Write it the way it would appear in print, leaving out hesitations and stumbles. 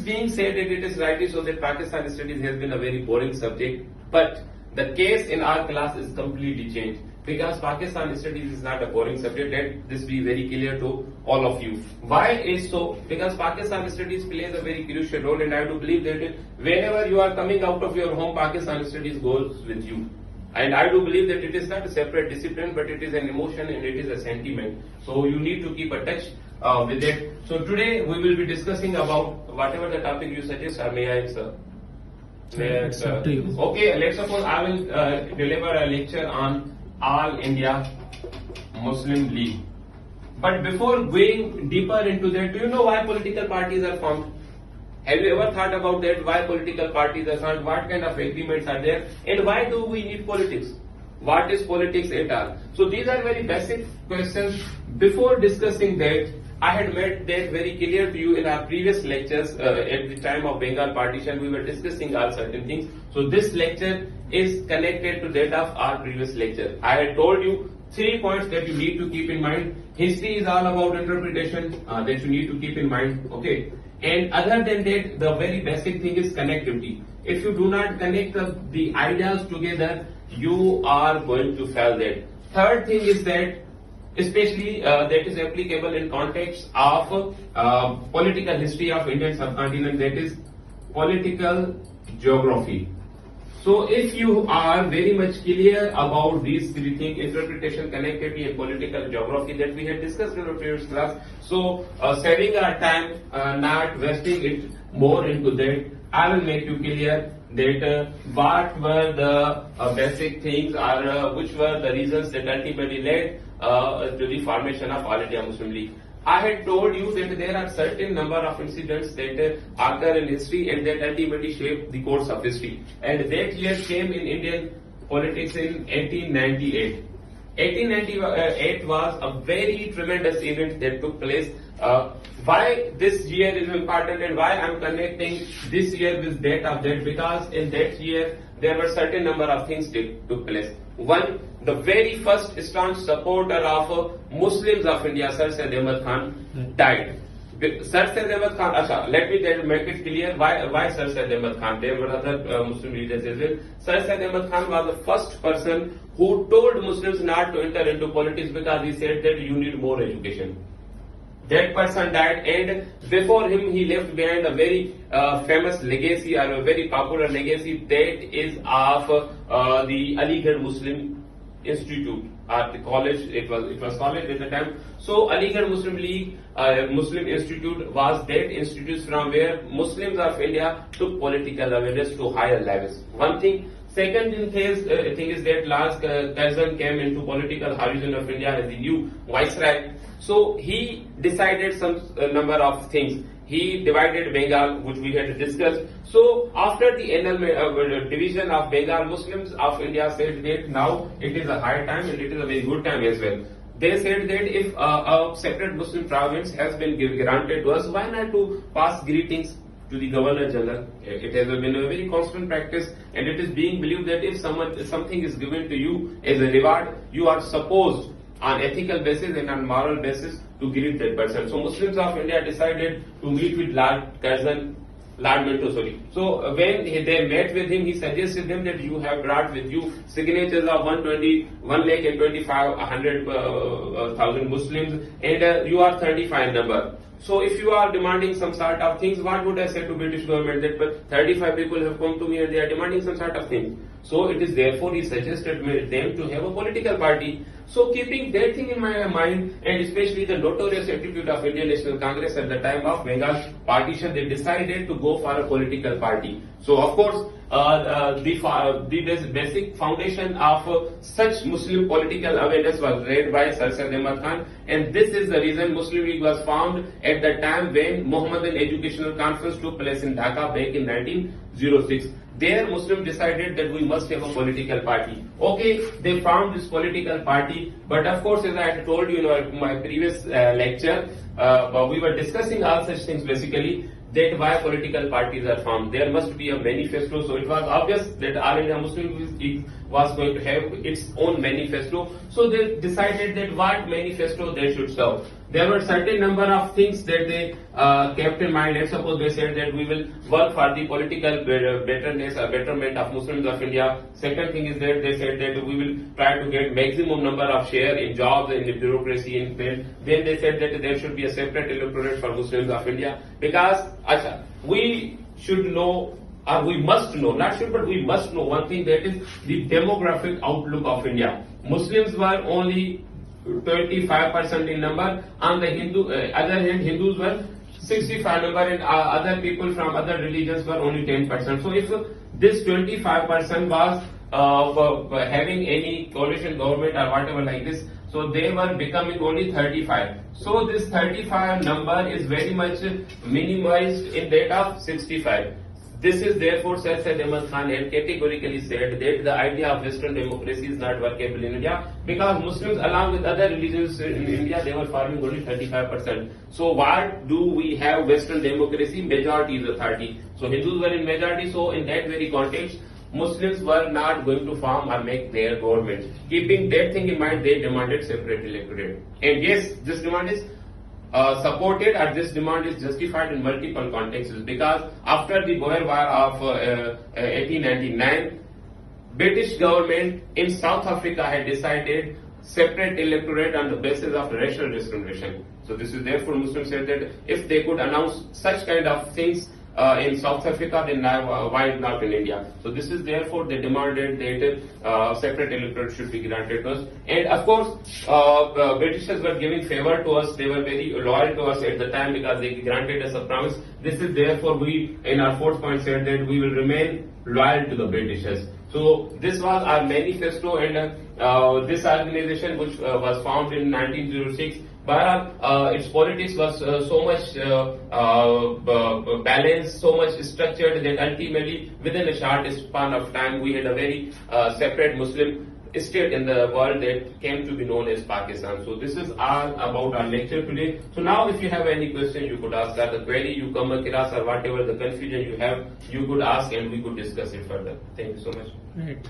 being said that it is rightly so that Pakistan studies has been a very boring subject, but the case in our class is completely changed. Because Pakistan studies is not a boring subject, let this be very clear to all of you. Why is so? Because Pakistan studies plays a very crucial role, and I do believe that whenever you are coming out of your home, Pakistan studies goes with you. And I do believe that it is not a separate discipline, but it is an emotion and it is a sentiment. So you need to keep a touch with it. So today we will be discussing about whatever the topic you suggest, or may I, sir? It's up to you. Okay, let's suppose I will deliver a lecture on All India Muslim League. But before going deeper into that, do you know why political parties are formed? Have you ever thought about that? Why political parties are formed? What kind of agreements are there? And why do we need politics? What is politics at all? So these are very basic questions. Before discussing that, I had made that very clear to you in our previous lectures. At the time of Bengal partition, we were discussing all certain things. So this lecture is connected to that of our previous lecture. I had told you 3 points that you need to keep in mind. History is all about interpretation that you need to keep in mind. Okay. And other than that, the very basic thing is connectivity. If you do not connect the ideas together, you are going to fail that. Third thing is that, especially that is applicable in context of political history of Indian subcontinent, that is political geography. So if you are very much clear about these three things, interpretation, connectivity and political geography that we had discussed in our previous class, so saving our time, not wasting it more into that, I will make you clear that what were the basic things or which were the reasons that ultimately led to the formation of All India Muslim League. I had told you that there are certain number of incidents that occur in history and that ultimately shape the course of history. And that year came in Indian politics in 1898. 1898 was a very tremendous event that took place. Why this year is important and why I am connecting this year with that of that? Because in that year there were certain number of things that took place. One, the very first staunch supporter of Muslims of India, Sir Syed Ahmad Khan, died. Sir Syed Ahmad Khan, let me make it clear why Sir Syed Ahmad Khan. There were other Muslim leaders as well. Sir Syed Ahmad Khan was the first person who told Muslims not to enter into politics because he said that you need more education. That person died, and before him he left behind a very famous legacy or a very popular legacy, that is of the Aligarh Muslim Institute or the college. It was college at the time. So Aligarh Muslim League, Muslim Institute was that institute from where Muslims of India took political awareness to higher levels. One thing. Second thing is that Lord Curzon came into political horizon of India as the new viceroy. So he decided some number of things. He divided Bengal, which we had discussed. So after the division of Bengal, Muslims of India said that now it is a high time and it is a very good time as well. They said that if a separate Muslim province has been granted to us, why not to pass greetings to the Governor General? It has been a very constant practice, and it is being believed that if something is given to you as a reward, you are supposed on ethical basis and on moral basis to greet that person. So Muslims of India decided to meet with Lord Curzon, Lord Minto, sorry. So when they met with him, he suggested them that you have brought with you signatures of 1,25,000 Muslims, and you are 35 number. So if you are demanding some sort of things, what would I say to British government? That but 35 people have come to me and they are demanding some sort of things. So it is therefore he suggested them to have a political party. So keeping that thing in my mind, and especially the notorious attitude of Indian National Congress at the time of Bengal partition, they decided to go for a political party. So of course, the basic foundation of such Muslim political awareness was laid by Sir Syed Ahmad Khan, and this is the reason Muslim League was formed at the time when Mohammedan Educational Conference took place in Dhaka back in 1906. There Muslims decided that we must have a political party. Okay, they formed this political party, but of course, as I had told you in my previous lecture, we were discussing all such things basically, that why political parties are formed. There must be a manifesto. So it was obvious that All India Muslim League was going to have its own manifesto. So they decided that what manifesto they should serve. there were certain number of things that they kept in mind. Let's suppose they said that we will work for the political betterness or betterment of Muslims of India. Second thing is that they said that we will try to get maximum number of share in jobs, in the bureaucracy, in then they said that there should be a separate electorate for Muslims of India, because we should know, or we must know, not should, but we must know one thing, that is the demographic outlook of India. Muslims were only 25% in number. On the other hand, Hindus were 65 number, and other people from other religions were only 10%. So if this 25% was having any coalition government or whatever like this, so they were becoming only 35. So this 35 number is very much minimized in that of 65. This is therefore, Sir Syed Ahmad Khan had categorically said that the idea of Western democracy is not workable in India, because Muslims along with other religions in India, they were forming only 35%. So what do we have Western democracy? Majority is authority. So Hindus were in majority, so in that very context, Muslims were not going to form or make their government. Keeping that thing in mind, they demanded separate electorate. And yes, this demand is supported, or this demand is justified in multiple contexts, because after the Boer War of 1899, British government in South Africa had decided separate electorate on the basis of racial discrimination. So this is therefore Muslims said that if they could announce such kind of things in South Africa, then why not in India? So this is therefore they demanded that separate electorate should be granted to us. And of course, Britishers were giving favor to us. They were very loyal to us at the time, because they granted us a promise. This is therefore we, in our fourth point, said that we will remain loyal to the Britishers. So this was our manifesto, and this organization, which was founded in 1906, but its politics was so much balanced, so much structured, that ultimately within a short span of time we had a very separate Muslim state in the world that came to be known as Pakistan. So this is all about our lecture today. So now if you have any question, you could ask, that the query you come across or whatever the confusion you have, you could ask and we could discuss it further. Thank you so much. Right.